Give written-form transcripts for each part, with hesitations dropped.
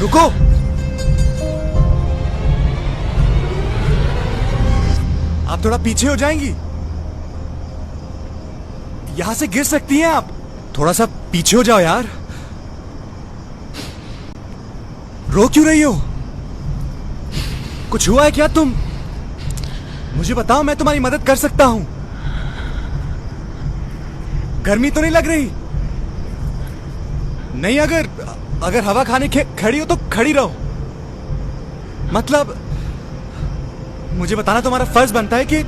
रुको। आप थोड़ा पीछे हो जाएंगी, यहां से गिर सकती हैं आप। थोड़ा सा पीछे हो जाओ यार। रो क्यों रही हो? कुछ हुआ है क्या? तुम मुझे बताओ, मैं तुम्हारी मदद कर सकता हूं। गर्मी तो नहीं लग रही? नहीं, अगर हवा खाने खड़ी हो तो खड़ी रहो। मतलब मुझे बताना तुम्हारा फर्ज बनता है कि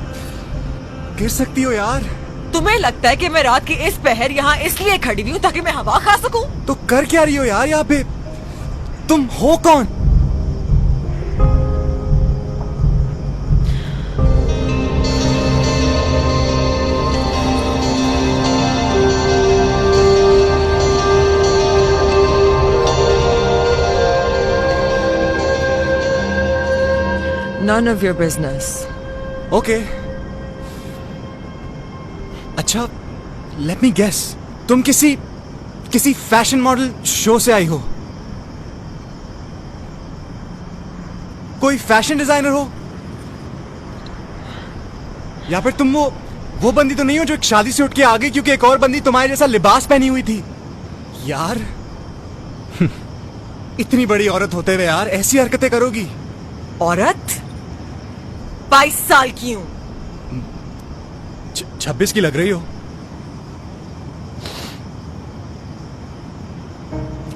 गिर सकती हो यार। तुम्हें लगता है कि मैं रात की इस पहर यहाँ इसलिए खड़ी हुई हूँ ताकि मैं हवा खा सकूं? तो कर क्या रही हो यार यहाँ पे? तुम हो कौन? None of your business. Okay. अच्छा, लेट मी गेस, तुम किसी फैशन मॉडल शो से आई हो? कोई फैशन डिजाइनर हो? या फिर तुम वो बंदी तो नहीं हो जो एक शादी से उठ के आ गई क्योंकि एक और बंदी तुम्हारे जैसा लिबास पहनी हुई थी? यार इतनी बड़ी औरत होते हुए यार ऐसी हरकतें करोगी? औरत? 22 साल की हूँ। 26 की लग रही हो।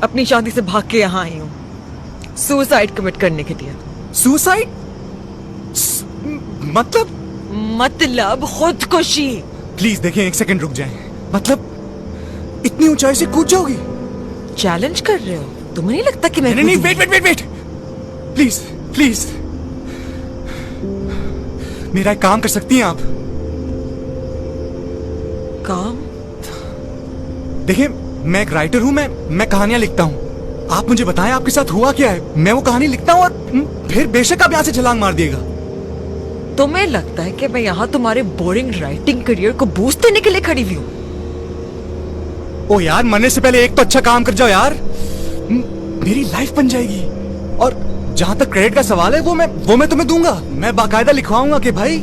अपनी शादी से भाग के यहाँ आई हूँ सुसाइड कमिट करने के लिए। सुसाइड? मतलब खुदकुशी। प्लीज देखें, एक सेकंड रुक जाएं। मतलब इतनी ऊंचाई से कूद जाओगी? चैलेंज कर रहे हो? तुम्हें नहीं लगता कि मैं नहीं, वेट प्लीज प्लीज, मेरा एक काम कर सकती हैं आप? काम? देखिए, मैं एक राइटर हूं, मैं कहानियां लिखता हूं। आप मुझे बताएं आपके साथ हुआ क्या है। मैं वो कहानी लिखता हूं और फिर बेशक आप यहां से छलांग मार दिएगा। तुम्हें लगता है कि मैं यहाँ तुम्हारे बोरिंग राइटिंग करियर को बूस्ट देने के लिए खड़ी हुई हूँ? ओ यार, मरने से पहले एक तो अच्छा काम कर जाओ यार, मेरी लाइफ बन जाएगी। और जहां तक क्रेडिट का सवाल है वो मैं तुम्हें दूंगा। मैं बाकायदा लिखवाऊंगा कि भाई,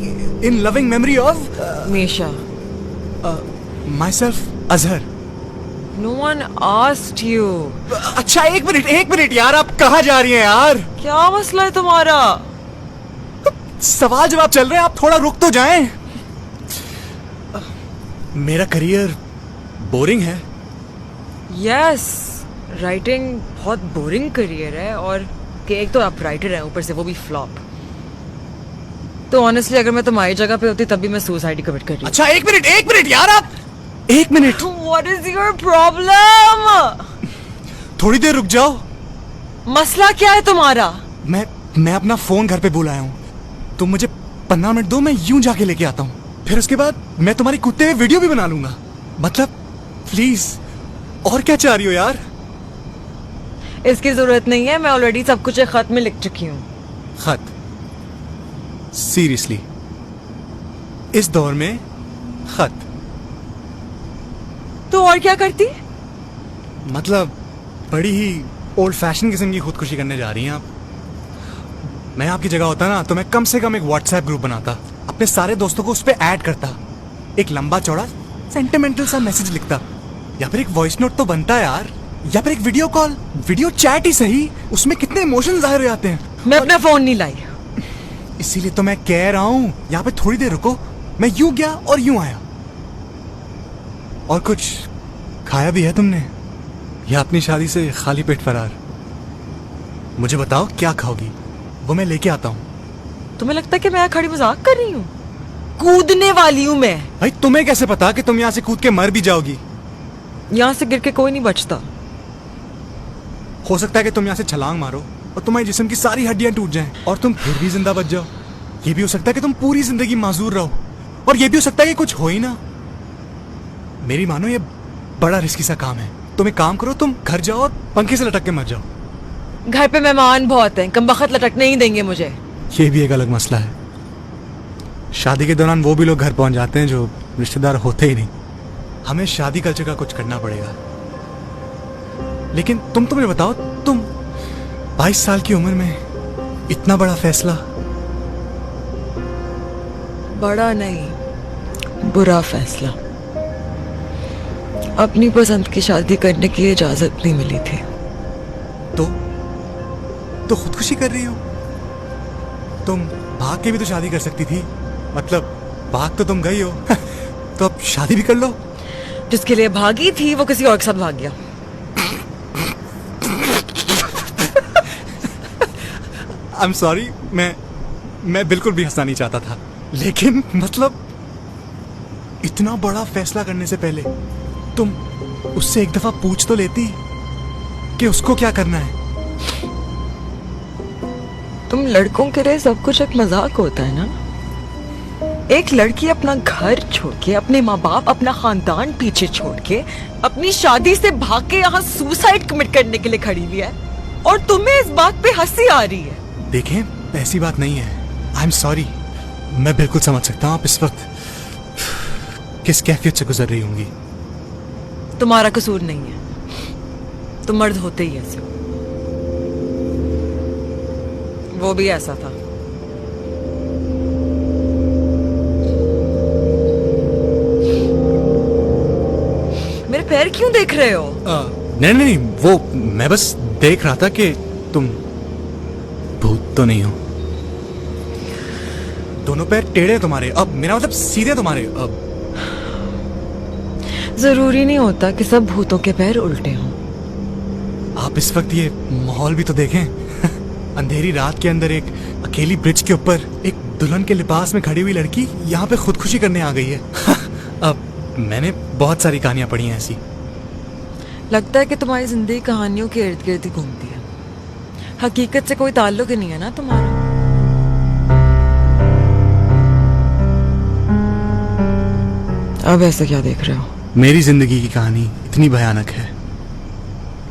in loving memory of Misha, myself Azhar. No one asked you. अच्छा, एक मिनट यार, आप कहाँ जा रही हैं यार? क्या मसला है तुम्हारा? सवाल जवाब चल रहे हैं, आप थोड़ा रुक तो जाएं। मेरा करियर बोरिंग है। यस, राइटिंग बहुत बोरिंग करियर है, और कि एक तो आप राइटर हैं, ऊपर से वो भी फ्लॉप। तो ऑनेस्टली अगर मैं तुम्हारी जगह पे होती तब भी मैं सुसाइड कमिट कर रही। अच्छा, एक मिनट यार, आप एक minute. What is your problem? थोड़ी देर रुक जाओ। मसला क्या है तुम्हारा? मैं अपना फोन घर पे भूल आया हूँ। तुम मुझे 15 मिनट दो, मैं यूं जाके लेके आता हूँ। फिर उसके बाद मैं तुम्हारी कुत्ते हुए वीडियो भी बना लूंगा। मतलब प्लीज, और क्या चाह रही हो यार? इसकी जरूरत नहीं है, मैं ऑलरेडी सब कुछ एक खत में लिख चुकी हूँ। खत? सीरियसली? इस दौर में खत? तो और क्या करती? मतलब बड़ी ही ओल्ड फैशन किस्म की खुदकुशी करने जा रही हैं आप। मैं आपकी जगह होता ना तो मैं कम से कम एक व्हाट्सएप ग्रुप बनाता, अपने सारे दोस्तों को उस पर ऐड करता, एक लंबा चौड़ा सेंटिमेंटल सा मैसेज लिखता, या फिर एक वॉइस नोट तो बनता है यार, या फिर एक वीडियो चैट ही सही, उसमें कितने इमोशन जाहिर हो जाते हैं। मैं अपना फोन नहीं लाई। इसीलिए तो मैं कह रहा हूँ यहाँ पे थोड़ी देर रुको। मैं यूं गया और यूं आया। और कुछ खाया भी है तुमने, या अपनी शादी से खाली पेट फरार? मुझे बताओ क्या खाओगी, वो मैं लेके आता हूँ। तुम्हें लगता है कि मैं यहाँ खड़ी मजाक कर रही हूँ? कूदने वाली हूँ मैं। भाई, तुम्हें कैसे पता कि तुम यहाँ से कूद के मर भी जाओगी? यहाँ से गिर के कोई नहीं बचता। हो सकता है कि तुम यहाँ से छलांग मारो और तुम्हारे जिस्म की सारी हड्डियां टूट जाएं और तुम फिर भी जिंदा बच जाओ। ये भी हो सकता है कि तुम पूरी जिंदगी माजूर रहो, और ये भी हो सकता है कि कुछ हो ही ना। मेरी मानो, ये बड़ा रिस्की सा काम है। तुम एक काम करो, तुम घर जाओ और पंखे से लटक के मर जाओ। घर पे मेहमान बहुत हैं, कमबख्त लटकने ही देंगे मुझे। ये भी एक अलग मसला है। शादी के दौरान वो भी लोग घर पहुंच जाते हैं जो रिश्तेदार होते ही नहीं। हमें शादी कल्चर का कुछ करना पड़ेगा। लेकिन तुम मुझे बताओ, 22 साल की उम्र में इतना बड़ा फैसला। बड़ा नहीं, बुरा फैसला। अपनी पसंद की शादी करने की इजाजत नहीं मिली थी। तो खुदकुशी कर रही हो? तुम भाग के भी तो शादी कर सकती थी। मतलब भाग तो तुम गई हो तो अब शादी भी कर लो। जिसके लिए भागी थी वो किसी और के साथ भाग गया। आई एम सॉरी, मैं बिल्कुल भी हंसना नहीं चाहता था, लेकिन मतलब इतना बड़ा फैसला करने से पहले तुम उससे एक दफा पूछ तो लेती कि उसको क्या करना है। तुम लड़कों के लिए सब कुछ एक मजाक होता है ना। एक लड़की अपना घर छोड़ के, अपने माँ बाप, अपना खानदान पीछे छोड़ के, अपनी शादी से भाग के यहाँ सुसाइड कमिट करने के लिए खड़ी हुई है, और तुम्हें इस बात पे हंसी आ रही है। देखें, ऐसी बात नहीं है। आई एम सॉरी, मैं बिल्कुल समझ सकता हूँ आप इस वक्त किस कैफियत से गुजर रही होंगी। तुम्हारा कसूर नहीं है, तुम मर्द होते ही ऐसे हो। वो भी ऐसा था। मेरे पैर क्यों देख रहे हो? नहीं नहीं, वो मैं बस देख रहा था कि तुम भूत तो नहीं हो। दोनों पैर टेढ़े तुम्हारे, अब मेरा मतलब सीधे तुम्हारे। अब जरूरी नहीं होता कि सब भूतों के पैर उल्टे हों। आप इस वक्त ये माहौल भी तो देखें। अंधेरी रात के अंदर एक अकेली ब्रिज के ऊपर एक दुल्हन के लिबास में खड़ी हुई लड़की यहाँ पे खुदकुशी करने आ गई है। अब मैंने बहुत सारी कहानियां पढ़ी हैं ऐसी। लगता है कि तुम्हारी जिंदगी कहानियों के इर्द गिर्द ही घूमती है। हकीकत से कोई ताल्लुक ही नहीं है ना तुम्हारा। अब ऐसा क्या देख रहे हो? मेरी जिंदगी की कहानी इतनी भयानक है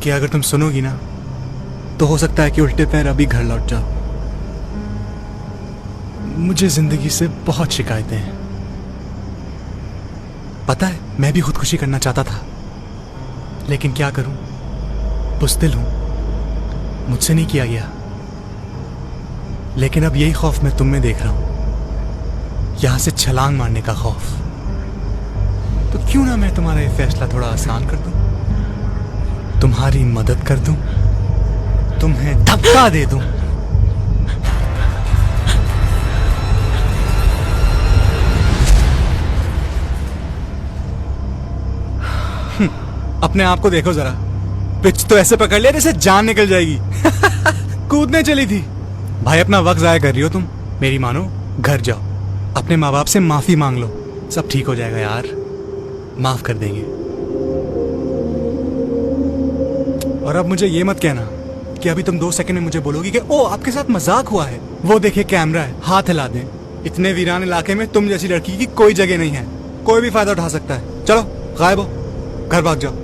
कि अगर तुम सुनोगी ना तो हो सकता है कि उल्टे पैर अभी घर लौट जाओ। मुझे जिंदगी से बहुत शिकायतें हैं। पता है, मैं भी खुदकुशी करना चाहता था, लेकिन क्या करूं, बुज़दिल हूं, मुझसे नहीं किया गया। लेकिन अब यही खौफ मैं तुम में देख रहा हूं, यहां से छलांग मारने का खौफ। तो क्यों ना मैं तुम्हारा ये फैसला थोड़ा आसान कर दूं, तुम्हारी मदद कर दूं, तुम्हें धक्का दे दूं। अपने आप को देखो जरा, पिच तो ऐसे पकड़ लिया जैसे जान निकल जाएगी। कूदने चली थी। भाई, अपना वक्त जाया कर रही हो तुम। मेरी मानो, घर जाओ, अपने माँ बाप से माफी मांग लो, सब ठीक हो जाएगा यार, माफ कर देंगे। और अब मुझे ये मत कहना कि अभी तुम 2 सेकंड में मुझे बोलोगी कि ओ आपके साथ मजाक हुआ है। वो देखिए कैमरा है, हाथ हिला दें। इतने वीरान इलाके में तुम जैसी लड़की की कोई जगह नहीं है, कोई भी फायदा उठा सकता है। चलो गायब हो, घर भाग जाओ।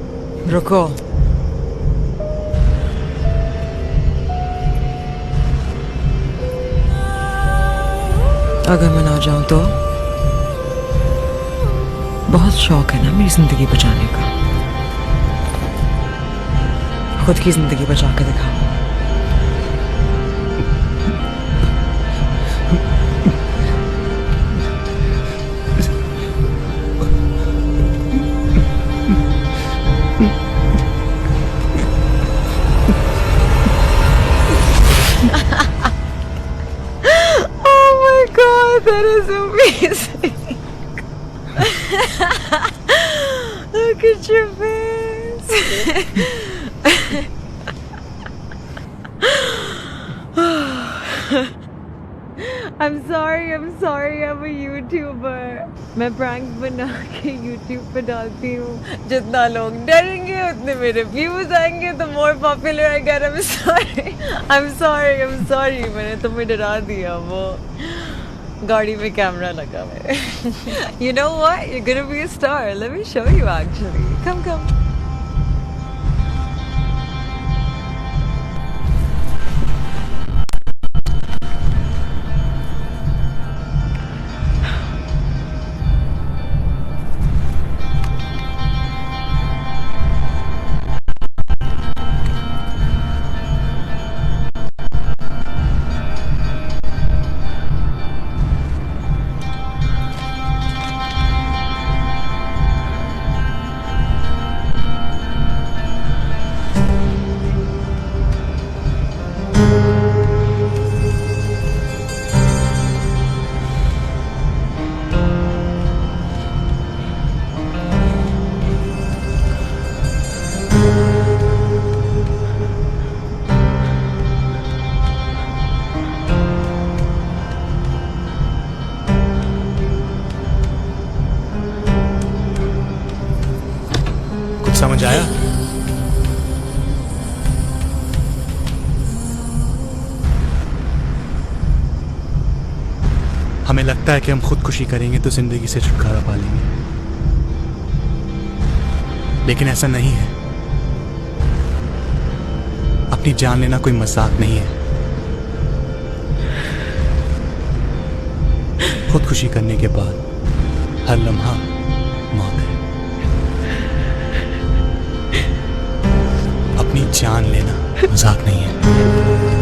रुको, अगर मैं ना जाऊं तो? बहुत शौक है ना मेरी जिंदगी बचाने का। खुद की जिंदगी बचा के दिखाओ। Oh my God, that is amazing. Look at your face. I'm sorry, I'm a YouTuber. मैं प्रैंक बना के YouTube पे डालती हूँ। जितना लोग डरेंगे उतने मेरे व्यूज आएंगे, तो more popular I get. I'm sorry, मैंने तुम्हें डरा दिया। वो गाड़ी में कैमरा लगा मेरे। You know what? You're gonna be a star. Let me show you actually. Come. लगता है कि हम खुदकुशी करेंगे तो जिंदगी से छुटकारा पा लेंगे, लेकिन ऐसा नहीं है। अपनी जान लेना कोई मजाक नहीं है। खुदकुशी करने के बाद हर लम्हा मौत है। अपनी जान लेना मजाक नहीं है।